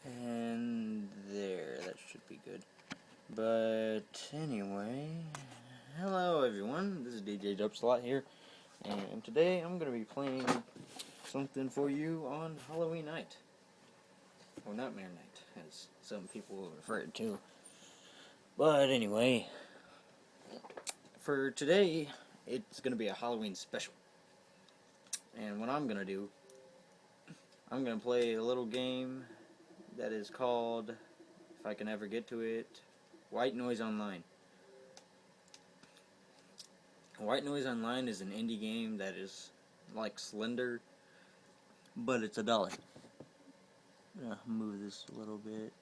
And there, that should be good. But anyway, hello everyone, this is DErpS here, and today I'm going to be playing something for you on Halloween night. Or Nightmare Night, as some people will refer it to. But anyway, for today, it's going to be a Halloween special. And what I'm going to do, I'm going to play a little game that is called, if I can ever get to it, White Noise Online. White Noise Online is an indie game that is like Slender, but it's $1. I'm gonna move this a little bit.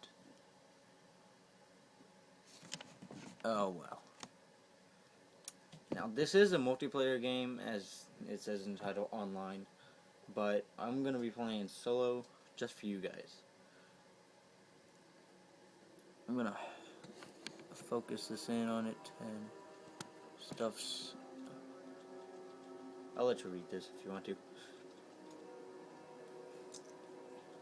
Oh well. Now this is a multiplayer game, as it says in the title, online, but I'm gonna be playing solo just for you guys. I'm gonna focus this in on it and stuff's. I'll let you read this if you want to.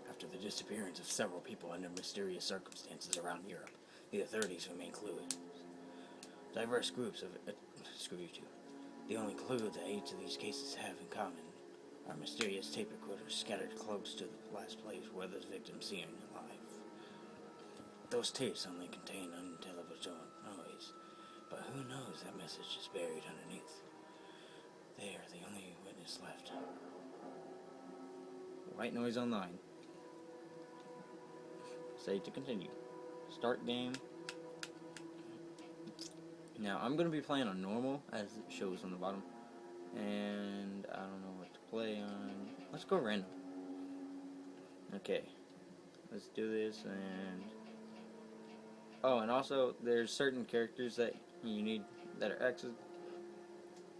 After the disappearance of several people under mysterious circumstances around Europe, the authorities remain clueless. Diverse groups of screw you too. The only clue that each of these cases have in common are mysterious tape recorders scattered close to the last place where the victims seen alive. Those tapes only contain unintelligible noise, but who knows that message is buried underneath. They are the only witness left. White Noise Online. Say to continue. Start game. Now, I'm going to be playing on normal, as it shows on the bottom. And I don't know what to play on. Let's go random. Okay. Let's do this, and... Oh, and also, there's certain characters that you need, that are X's.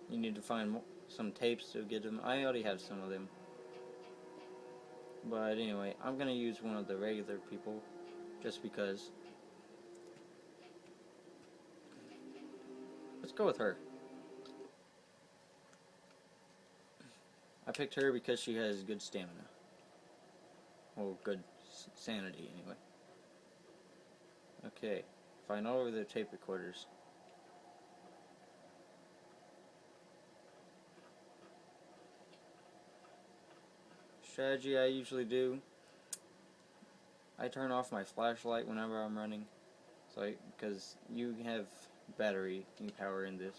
You need to find some tapes to get them. I already have some of them. But anyway, I'm going to use one of the regular people, just because. Let's go with her. I picked her because she has good stamina. Well, good sanity, anyway. Okay. Find all of their tape recorders. Strategy I usually do. I turn off my flashlight whenever I'm running. So because you have battery power in this.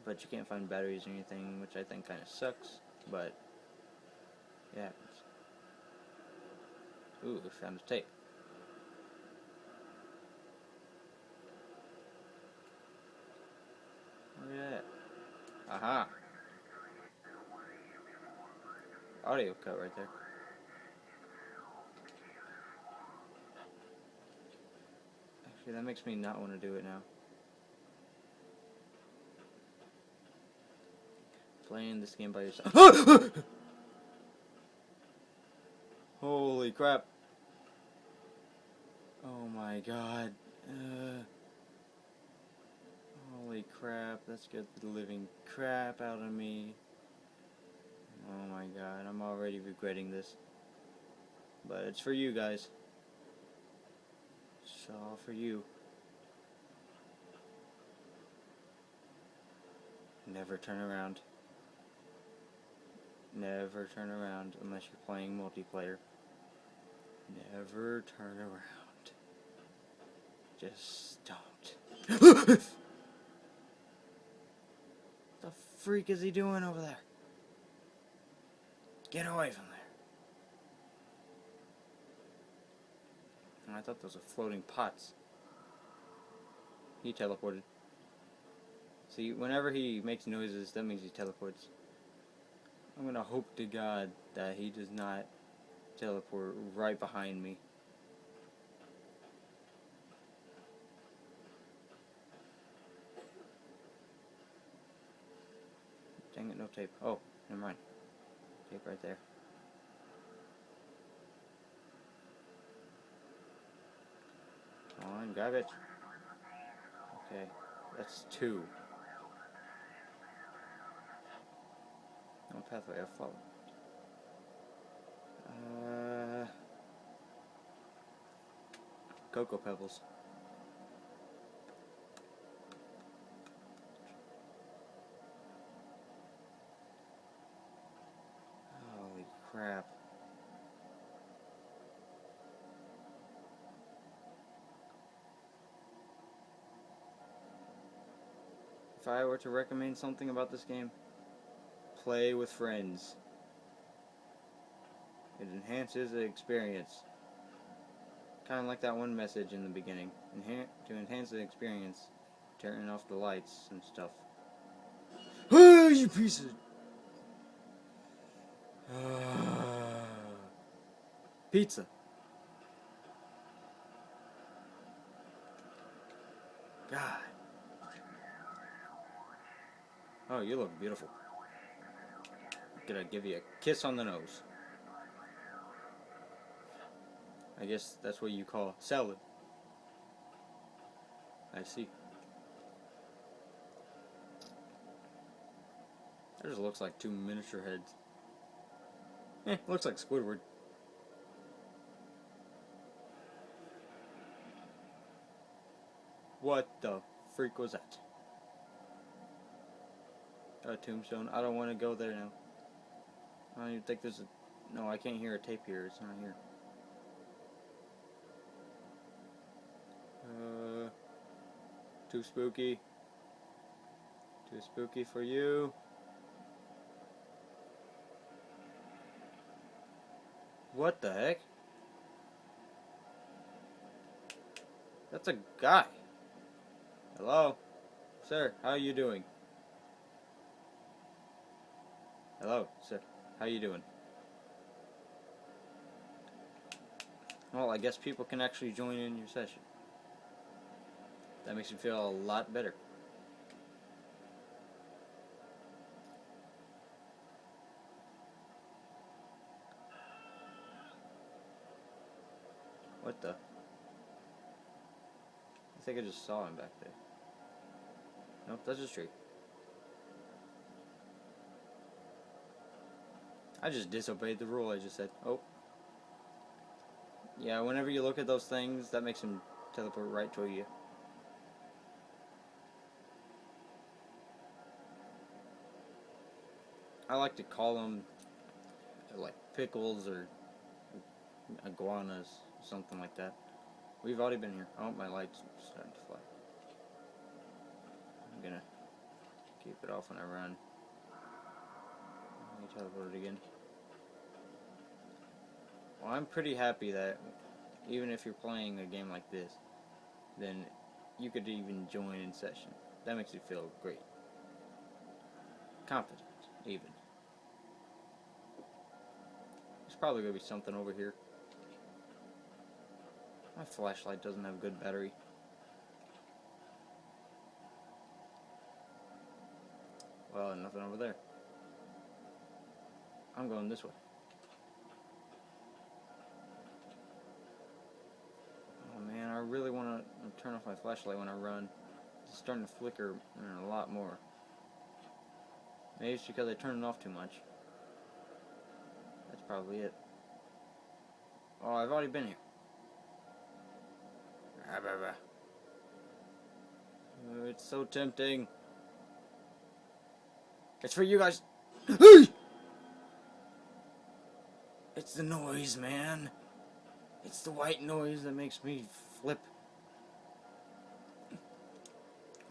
But you can't find batteries or anything, which I think kind of sucks, but it happens. Ooh, I found a tape. Look at that. Aha! Audio cut right there. Actually, that makes me not want to do it now. Playing this game by yourself. Holy crap. Oh my god. Holy crap, that scared the living crap out of me. Oh my god, I'm already regretting this. But it's for you guys. It's all for you. Never turn around. Never turn around unless you're playing multiplayer. Never turn around. Just don't. What the freak is he doing over there? Get away from there. I thought those were floating pots. He teleported. See, whenever he makes noises, that means he teleports. I'm gonna hope to God that he does not teleport right behind me. Dang it, no tape. Oh, never mind. Tape right there. Come on, grab it. Okay, that's 2. No pathway, I'll follow. Cocoa Pebbles. Holy crap. If I were to recommend something about this game, play with friends. It enhances the experience. Kind of like that one message in the beginning. To enhance the experience, turning off the lights and stuff. Oh, you piece of... Pizza. God. Oh, you look beautiful. I'm gonna give you a kiss on the nose. I guess that's what you call salad. I see. That just looks like two miniature heads. Looks like Squidward. What the freak was that? A tombstone. I don't want to go there now. I don't even think there's a... No, I can't hear a tape here. It's not here. Too spooky. Too spooky for you. What the heck? That's a guy. Hello? Sir, how are you doing? Hello, sir. How you doing? Well, I guess people can actually join in your session. That makes me feel a lot better. What the? I think I just saw him back there. Nope, that's just tree. I just disobeyed the rule I just said. Oh. Yeah, whenever you look at those things, that makes him teleport right to you. I like to call them like pickles or iguanas, something like that. We've already been here. Oh, my light's starting to fly. I'm gonna keep it off when I run. Let me teleport it again. Well, I'm pretty happy that even if you're playing a game like this, then you could even join in session. That makes you feel great. Confident, even. There's probably going to be something over here. My flashlight doesn't have good battery. Well, nothing over there. I'm going this way. Oh man, I really want to turn off my flashlight when I run. It's starting to flicker a lot more. Maybe it's because I turned it off too much. That's probably it. Oh, I've already been here. Oh, it's so tempting. It's for you guys. It's the noise, man. It's the white noise that makes me flip.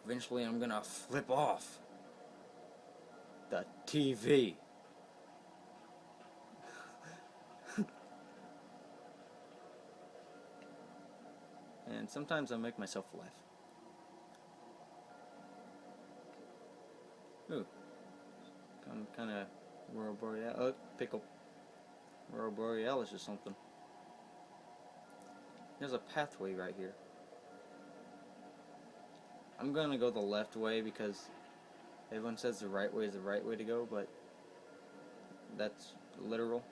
Eventually, I'm gonna flip off the TV. And sometimes I make myself laugh. Ooh. I'm kind of Aurora Borealis. Oh, pickle. Aurora Borealis or something. There's a pathway right here. I'm gonna go the left way because everyone says the right way is the right way to go, but that's literal,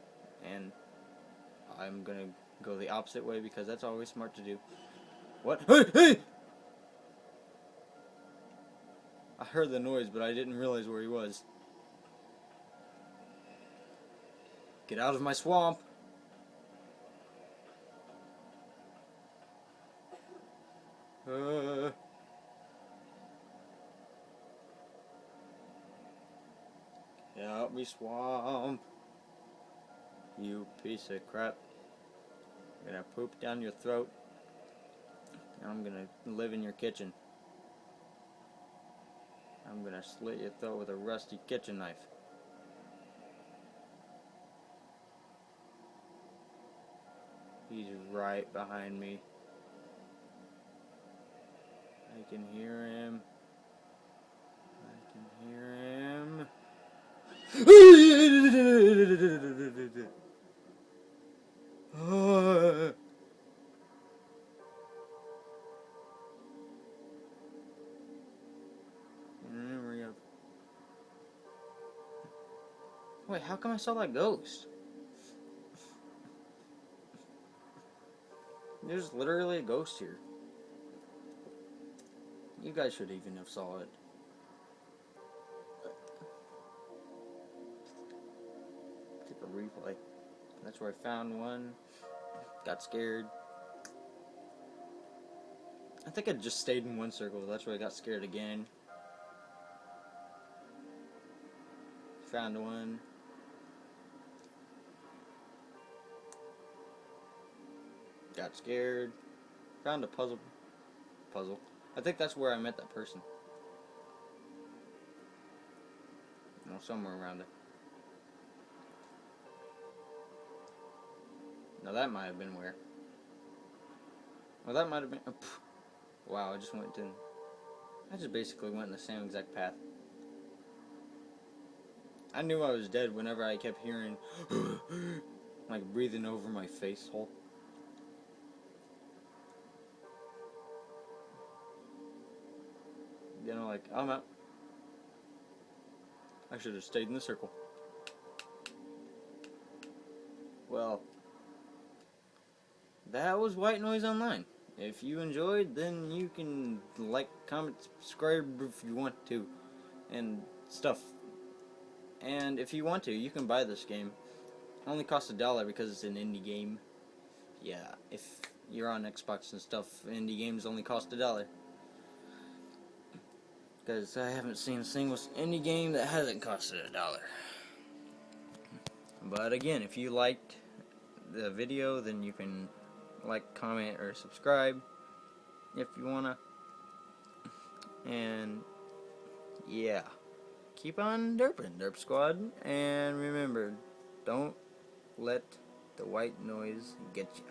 and I'm gonna go the opposite way because that's always smart to do. What? Hey! Hey! I heard the noise, but I didn't realize where he was. Get out of my swamp! Help me, swamp. You piece of crap. I'm gonna poop down your throat. And I'm gonna live in your kitchen. I'm gonna slit your throat with a rusty kitchen knife. He's right behind me. I can hear him. I can hear him. Wait, how come I saw that ghost? There's literally a ghost here. You guys should even have saw it. Take a replay. That's where I found one. Got scared. I think I just stayed in one circle. That's where I got scared again. Found one. Got scared. Found a puzzle. I think that's where I met that person. You know, somewhere around it. Now that might have been where. Well, that might have been. Wow, I just basically went in the same exact path. I knew I was dead whenever I kept hearing like breathing over my face hole. You know, like, I'm out. I should have stayed in the circle. Well, that was White Noise Online. If you enjoyed, then you can like, comment, subscribe if you want to, and stuff. And if you want to, you can buy this game. It only costs $1 because it's an indie game. Yeah, if you're on Xbox and stuff, indie games only cost $1. Because I haven't seen a single indie game that hasn't costed $1. But again, if you liked the video, then you can like, comment, or subscribe if you wanna. And yeah, keep on derping, Derp Squad. And remember, don't let the white noise get you.